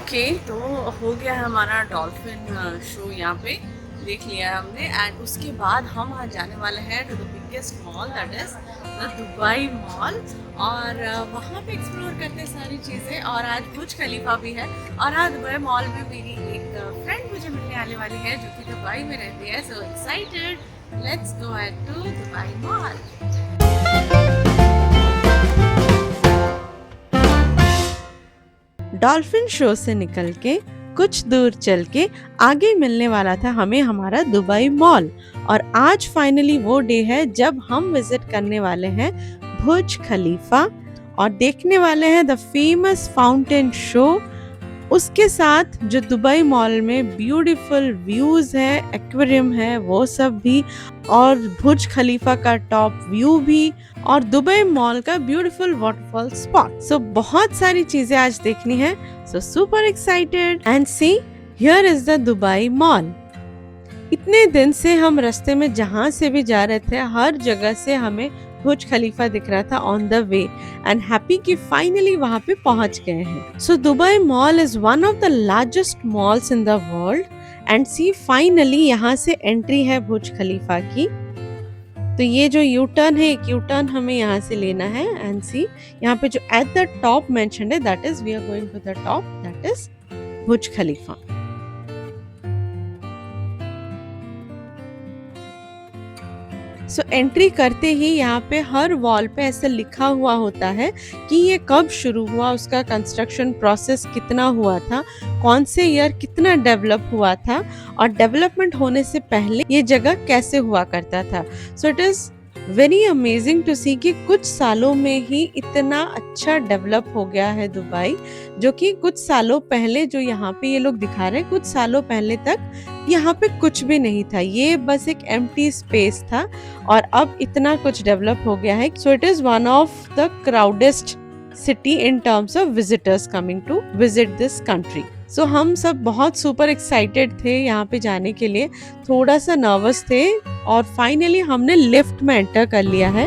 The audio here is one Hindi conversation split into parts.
ओके तो हो गया है हमारा डॉल्फिन शो यहाँ पे देख लिया है हमने एंड उसके बाद हम आज जाने वाले हैं to the biggest mall that is the Dubai mall और वहाँ पे एक्सप्लोर करते हैं सारी चीज़ें और आज बुर्ज खलीफा भी है और आज दुबई मॉल में मेरी एक फ्रेंड मुझे मिलने आने वाली है जो कि दुबई में रहती है so excited let's go at to Dubai mall. Dolphin show से निकल के कुछ दूर चल के आगे मिलने वाला था हमें हमारा दुबई मॉल और आज फाइनली वो डे है जब हम विजिट करने वाले हैं बुर्ज खलीफा और देखने वाले हैं द फेमस फाउंटेन शो। उसके साथ जो दुबई मॉल में ब्यूटीफुल व्यूज है, एक्वेरियम है, वो सब भी और बुर्ज खलीफा का टॉप व्यू भी और दुबई मॉल का ब्यूटीफुल वाटरफॉल स्पॉट। सो बहुत सारी चीजें आज देखनी है। So super excited and see here is the Dubai mall. इतने दिन से हम रास्ते में जहां से भी जा रहे थे हर जगह से हमें बुर्ज खलीफा दिख रहा था on the way and happy कि फाइनली वहां पे पहुंच गए हैं। So Dubai mall is one of the largest malls in the world and see finally यहाँ से एंट्री है बुर्ज खलीफा की। तो ये जो यू टर्न है एक यू टर्न हमें यहाँ से लेना है एंड सी यहाँ पे जो एट द टॉप मेंशन्ड है that is we are going to the top that is Burj Khalifa. So entry करते ही यहाँ पे हर वॉल पे ऐसा लिखा हुआ होता है कि ये कब शुरू हुआ, उसका कंस्ट्रक्शन प्रोसेस कितना हुआ था, कौन से ईयर कितना डेवलप हुआ था और डेवलपमेंट होने से पहले ये जगह कैसे हुआ करता था। So it is very amazing to see कि कुछ सालों में ही इतना अच्छा डेवलप हो गया है दुबई, जो कि कुछ सालों पहले जो यहाँ पे ये लोग दिखा रहे हैं कुछ सालों पहले तक यहाँ पे कुछ भी नहीं था, ये बस एक एम्प्टी स्पेस था और अब इतना कुछ डेवलप हो गया है। So it is one of the crowdest city in terms of visitors coming to visit this country. So हम सब बहुत सुपर एक्साइटेड थे यहाँ पे जाने के लिए, थोड़ा सा नर्वस थे और फाइनली हमने लिफ्ट में एंटर कर लिया है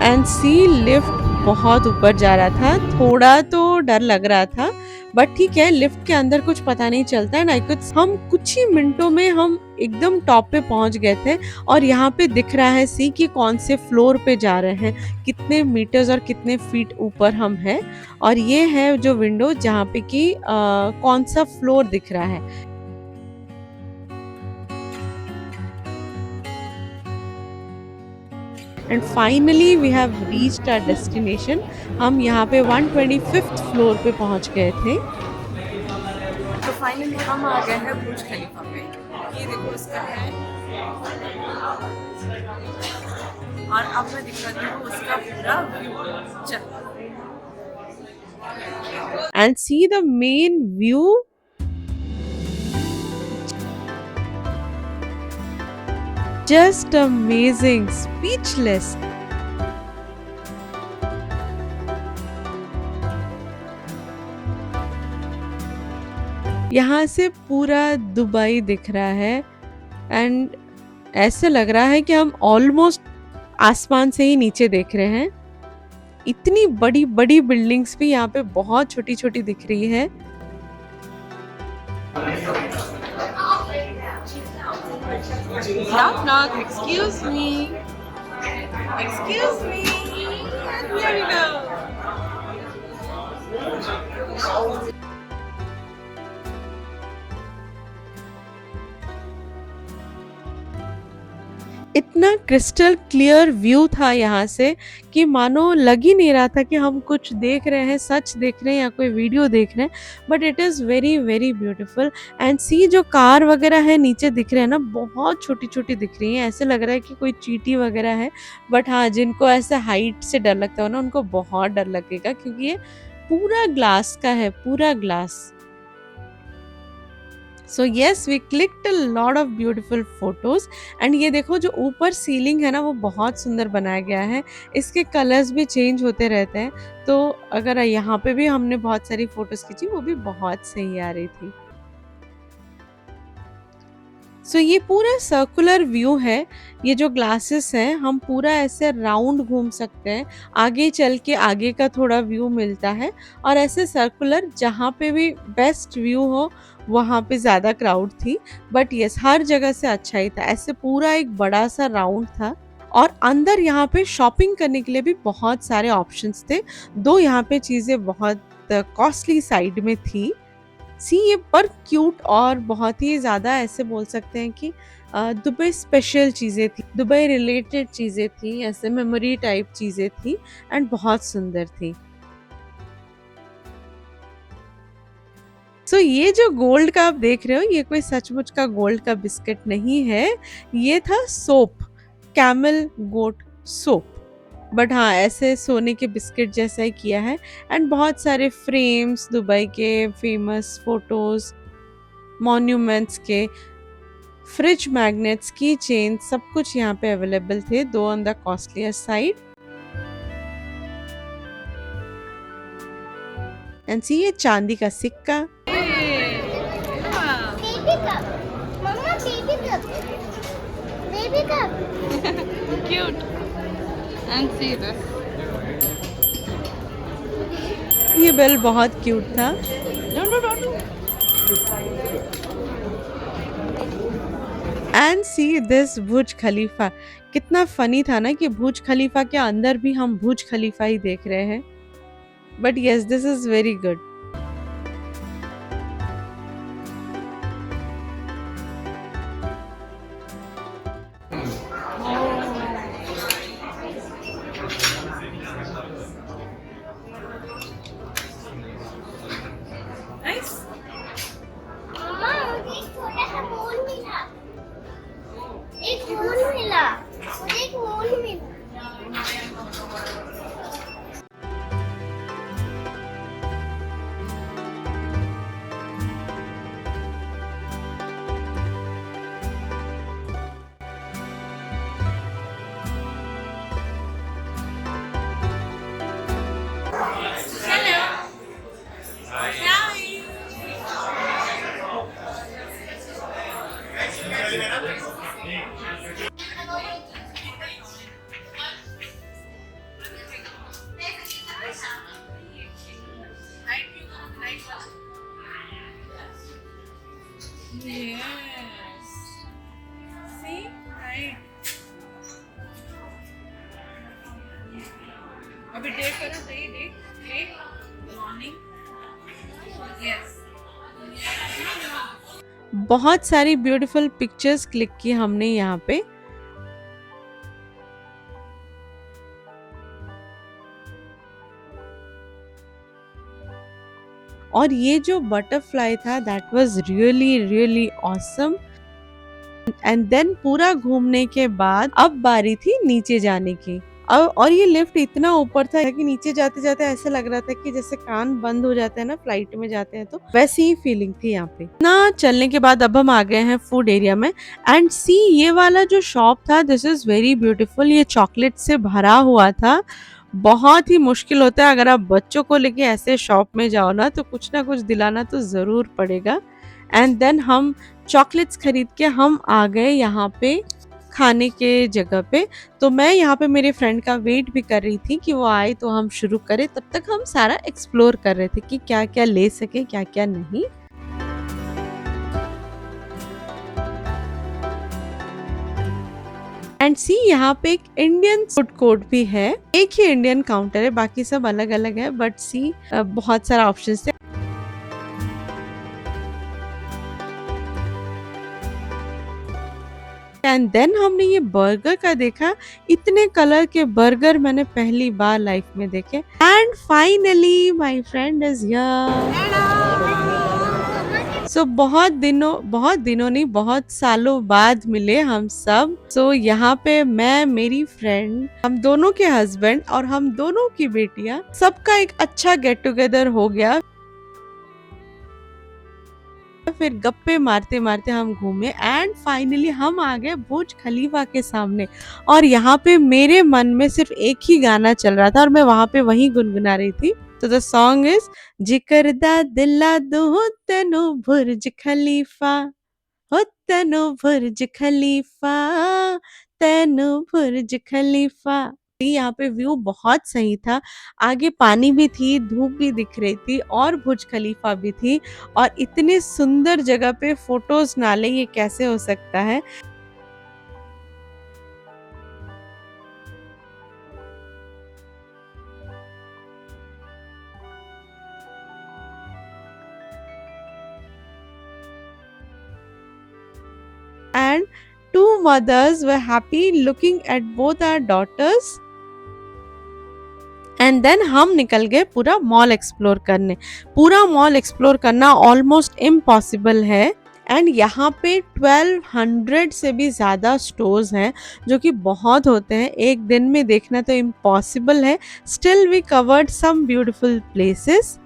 एंड सी लिफ्ट बहुत ऊपर जा रहा था, थोड़ा तो डर लग रहा था बट ठीक है लिफ्ट के अंदर कुछ पता नहीं चलता है ना कुछ। हम कुछ ही मिनटों में हम एकदम टॉप पे पहुंच गए थे और यहाँ पे दिख रहा है सी कि कौन से फ्लोर पे जा रहे हैं, कितने मीटर्स और कितने फीट ऊपर हम हैं और ये है जो विंडो जहाँ पे कि कौन सा फ्लोर दिख रहा है। And finally we have reached our destination. हम यहाँ पे 125th फ्लोर पे पहुँच गए थे। तो फाइनली हम आ गए हैं बुर्ज खलीफा पे, ये देखो इसका है और अब मैं दिखाती हूँ उसका पूरा व्यू। चलो and see the main view, just amazing, speechless. यहाँ से पूरा दुबई दिख रहा है एंड ऐसे लग रहा है कि हम ऑलमोस्ट आसमान से ही नीचे देख रहे हैं। इतनी बड़ी बड़ी बिल्डिंग्स भी यहाँ पे बहुत छोटी छोटी दिख रही है। Knock knock, excuse me. Excuse me. Here you go. इतना क्रिस्टल क्लियर व्यू था यहाँ से कि मानो लग ही नहीं रहा था कि हम कुछ देख रहे हैं, सच देख रहे हैं या कोई वीडियो देख रहे हैं, but it is very very beautiful. And see जो कार वगैरह है नीचे दिख रहे हैं ना बहुत छोटी छोटी दिख रही हैं, ऐसे लग रहा है कि कोई चींटी वगैरह है बट हाँ जिनको ऐसे हाइट से डर लगता हो ना उनको बहुत डर लगेगा क्योंकि ये पूरा ग्लास का है, पूरा glass. So yes we clicked a lot of beautiful photos and ये देखो जो ऊपर सीलिंग है ना वो बहुत सुंदर बनाया गया है, इसके कलर्स भी चेंज होते रहते हैं। तो अगर यहाँ पे भी हमने बहुत सारी फोटोज खींची वो भी बहुत सही आ रही थी। सो ये पूरा सर्कुलर व्यू है। ये जो ग्लासेस हैं हम पूरा ऐसे राउंड घूम सकते हैं। आगे चल के आगे का थोड़ा व्यू मिलता है और ऐसे सर्कुलर जहाँ पे भी बेस्ट व्यू हो वहाँ पे ज़्यादा क्राउड थी। बट यस हर जगह से अच्छा ही था। ऐसे पूरा एक बड़ा सा राउंड था और अंदर यहाँ पे शॉपिंग करने के लिए भी बहुत सारे ऑप्शंस थे। दो यहाँ पे चीज़ें बहुत कॉस्टली साइड में थी। सी ये पर क्यूट और बहुत ही ज़्यादा ऐसे बोल सकते हैं कि दुबई स्पेशल चीज़ें थी, दुबई रिलेटेड चीज़ें थी, ऐसे मेमोरी टाइप चीज़ें थी एंड बहुत सुंदर थी। सो ये जो गोल्ड का आप देख रहे हो ये कोई सचमुच का गोल्ड का बिस्किट नहीं है, ये था soap, camel goat soap. But हाँ, ऐसे सोने के बिस्किट जैसा ही किया है एंड बहुत सारे फ्रेम्स दुबई के फेमस फोटोज़, मॉन्यूमेंट्स के, फ्रिज मैग्नेट्स, की चेन सब कुछ यहाँ पे अवेलेबल थे, though on the costlier side. And see ये चांदी का सिक्का। Baby cup. Mama, baby cup. Baby cup. Cute. And see this. ये बेल बहुत क्यूट था। Don't do. And see this Burj Khalifa. कितना फनी था ना कि बुर्ज खलीफा के अंदर भी हम बुर्ज खलीफा ही देख रहे हैं। But yes this is very good. Nice. मम्मा मुझे एक छोटा सा मोल मिला। एक मोल मिला। मुझे एक मोल मिला। Yes. See? Right. अभी डे करो डे मॉर्निंग. Yes. बहुत सारी ब्यूटीफुल पिक्चर्स क्लिक की हमने यहाँ पे। और ये जो बटरफ्लाई था that was really really awesome. And then पूरा घूमने के बाद अब बारी थी नीचे जाने की। और ये लिफ्ट इतना ऊपर था कि नीचे जाते जाते ऐसे लग रहा था कि जैसे कान बंद हो जाते हैं ना फ्लाइट में जाते हैं, तो वैसी ही फीलिंग थी यहाँ पे ना। चलने के बाद अब हम आ गए हैं फूड एरिया में। एंड सी ये वाला जो शॉप था दिस इज वेरी ब्यूटीफुल। ये चॉकलेट से भरा हुआ था। बहुत ही मुश्किल होता है अगर आप बच्चों को लेके ऐसे शॉप में जाओ ना कुछ दिलाना तो जरूर पड़ेगा। एंड देन हम चॉकलेट्स खरीद के हम आ गए यहाँ पे खाने के जगह पे। तो मैं यहाँ पे मेरे फ्रेंड का वेट भी कर रही थी कि वो आए तो हम शुरू करें। तब तक हम सारा एक्सप्लोर कर रहे थे कि क्या क्या ले सके क्या क्या नहीं। एंड सी यहाँ पे एक इंडियन फूड कोर्ट भी है। एक ही इंडियन काउंटर है, बाकी सब अलग अलग है। बट सी बहुत सारा ऑप्शंस थे। एंड देन हमने ये बर्गर का देखा। इतने कलर के बर्गर मैंने पहली बार लाइफ में देखे। And finally my friend is here. So बहुत दिनों नहीं बहुत सालों बाद मिले हम सब। सो यहाँ पे मैं, मेरी फ्रेंड, हम दोनों के हस्बैंड और हम दोनों की बेटियां, सबका एक अच्छा गेट टुगेदर हो गया। फिर गप्पे मारते मारते हम घूमे एंड फाइनली हम आ गए बुर्ज खलीफा के सामने। और यहाँ पे मेरे मन में सिर्फ एक ही गाना चल रहा था और मैं वहां पे वही गुनगुना रही थी। तो द सॉन्ग इज जिकर दा दिला दो तेनो बुर्ज खलीफा हो तेनो बुर्ज खलीफा, तेनो बुर्ज खलीफा। यहाँ पे व्यू बहुत सही था, आगे पानी भी थी, धूप भी दिख रही थी और बुर्ज खलीफा भी थी और इतने सुंदर जगह पे फोटोज ना ले, ये कैसे हो सकता है। And two mothers were happy looking at both our daughters. And then हम निकल गए पूरा मॉल एक्सप्लोर करने। पूरा मॉल एक्सप्लोर करना ऑलमोस्ट इम्पॉसिबल है एंड यहाँ पे 1200 से भी ज़्यादा स्टोर्स हैं, जो कि बहुत होते हैं, एक दिन में देखना तो इम्पॉसिबल है। Still we covered some beautiful places,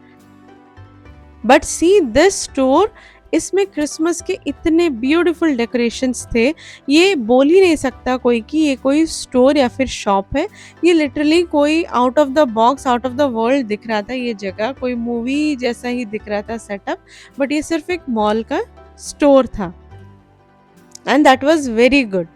but see this store, इसमें क्रिसमस के इतने ब्यूटीफुल डेकोरेशंस थे, ये बोल ही नहीं सकता कोई कि ये कोई स्टोर या फिर शॉप है। ये लिटरली कोई out of the box, out of the world दिख रहा था। ये जगह कोई मूवी जैसा ही दिख रहा था सेटअप, बट ये सिर्फ एक मॉल का स्टोर था and that was very good.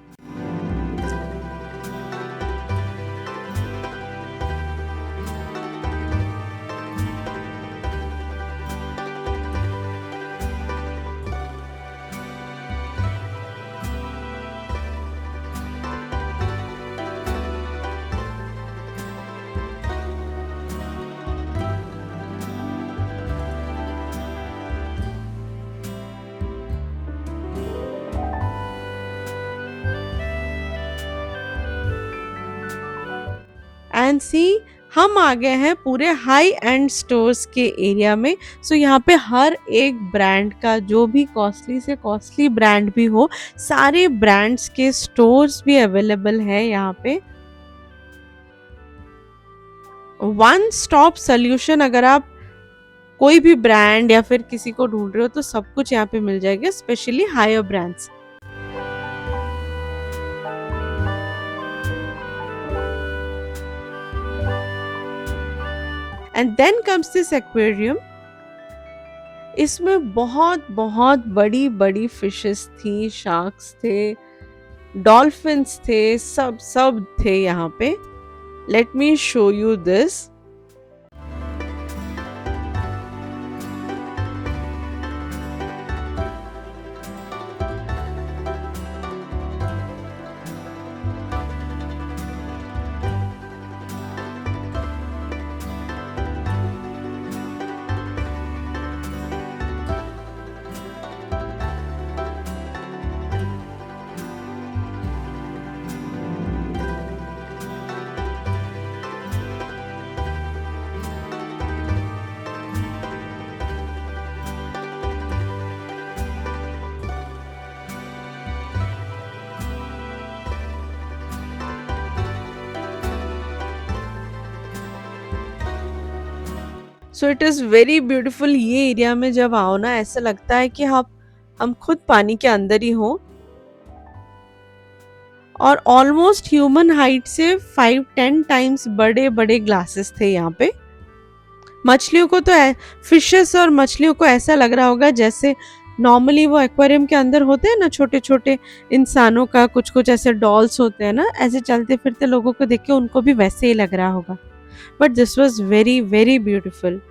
And see, हम आ गए हैं पूरे हाई एंड स्टोर्स के एरिया में। सो यहाँ पे हर एक ब्रांड का, जो भी कॉस्टली से कॉस्टली ब्रांड भी हो, सारे ब्रांड्स के स्टोर्स भी अवेलेबल है यहाँ पे। वन स्टॉप सोल्यूशन, अगर आप कोई भी ब्रांड या फिर किसी को ढूंढ रहे हो तो सब कुछ यहाँ पे मिल जाएगा, specially higher brands. And then comes this aquarium. इसमें बहुत बहुत बड़ी बड़ी फिशेस थी, शार्क्स थे, डॉल्फिन्स थे, सब सब थे यहाँ पे। Let me show you this. So it is very beautiful. ये एरिया में जब आओ ना, ऐसा लगता है कि हम खुद पानी के अंदर ही हो। और ऑलमोस्ट ह्यूमन हाइट से 5-10 टाइम्स बड़े बड़े ग्लासेस थे यहाँ पे। मछलियों को तो, फिशेस और मछलियों को ऐसा लग रहा होगा जैसे नॉर्मली वो एक्वेरियम के अंदर होते हैं ना, छोटे छोटे इंसानों का कुछ कुछ ऐसे डॉल्स होते हैं ना, ऐसे चलते फिरते लोगों को देख के उनको भी वैसे ही लग रहा होगा। But this was very very beautiful.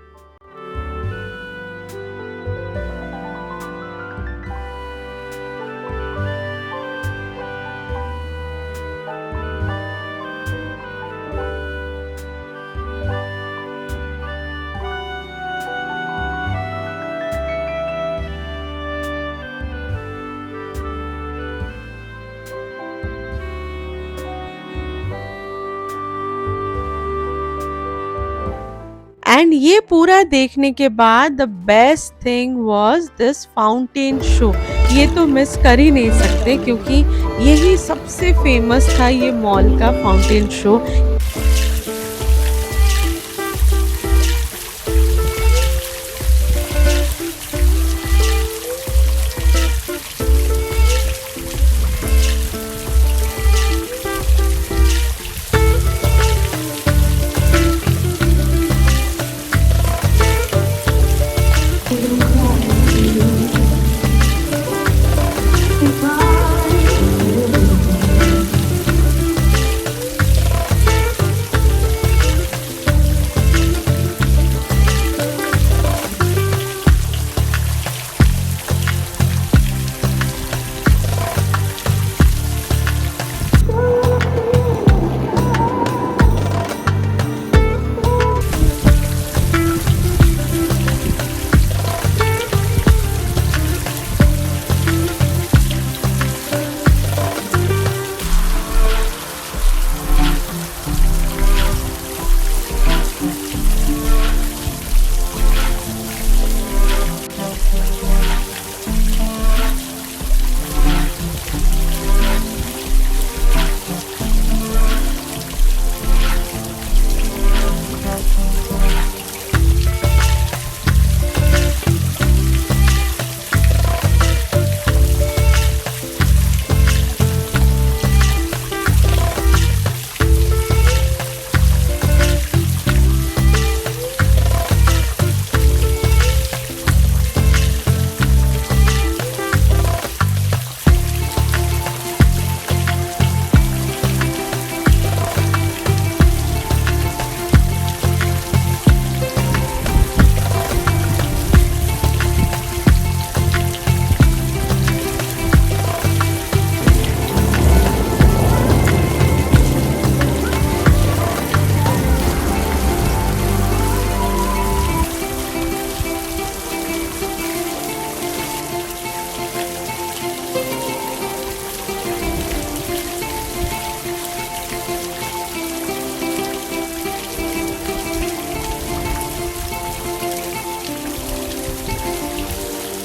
And ये पूरा देखने के बाद the best thing was this fountain show. ये तो मिस कर ही नहीं सकते, क्योंकि यही सबसे फेमस था, ये मॉल का fountain show.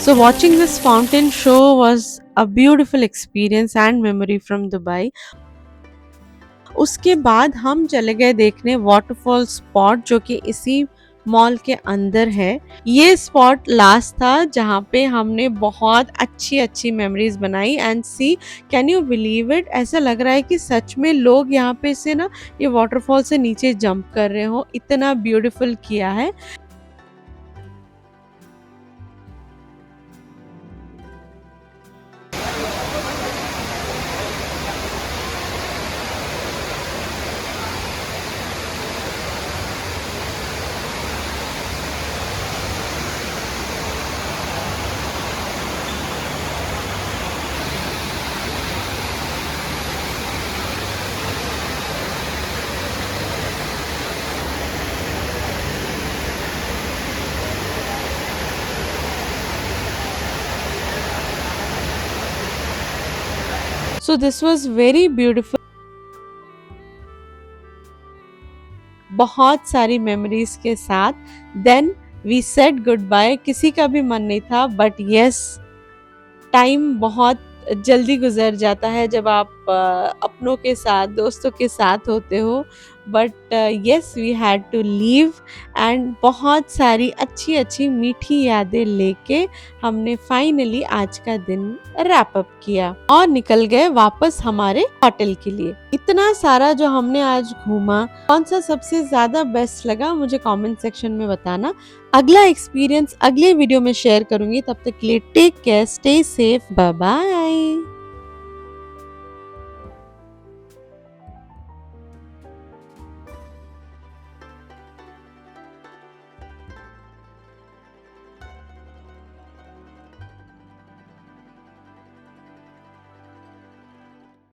So watching this fountain show was a beautiful experience and memory from Dubai. उसके बाद हम चले गए देखने वाटरफॉल स्पॉट जो कि इसी मॉल के अंदर है। ये स्पॉट लास्ट था जहाँ पे हमने बहुत अच्छी अच्छी मेमोरीज बनाई and see, can you believe it, ऐसा लग रहा है कि सच में लोग यहाँ पे से ना ये वाटरफॉल से नीचे जंप कर रहे हो, इतना ब्यूटीफुल किया है। So this was very beautiful. बहुत सारी मेमोरीज के साथ then we said good bye. किसी का भी मन नहीं था, बट यस, टाइम बहुत जल्दी गुजर जाता है जब आप अपनों के साथ, दोस्तों के साथ होते हो। But yes, we had to leave and बहुत सारी अच्छी अच्छी मीठी यादें लेके हमने फाइनली आज का दिन रैप अप किया और निकल गए वापस हमारे होटल के लिए। इतना सारा जो हमने आज घूमा, कौन सा सबसे ज्यादा बेस्ट लगा मुझे कमेंट सेक्शन में बताना। अगला एक्सपीरियंस अगले वीडियो में शेयर करूंगी। तब तक के लिए take care, stay safe, bye bye.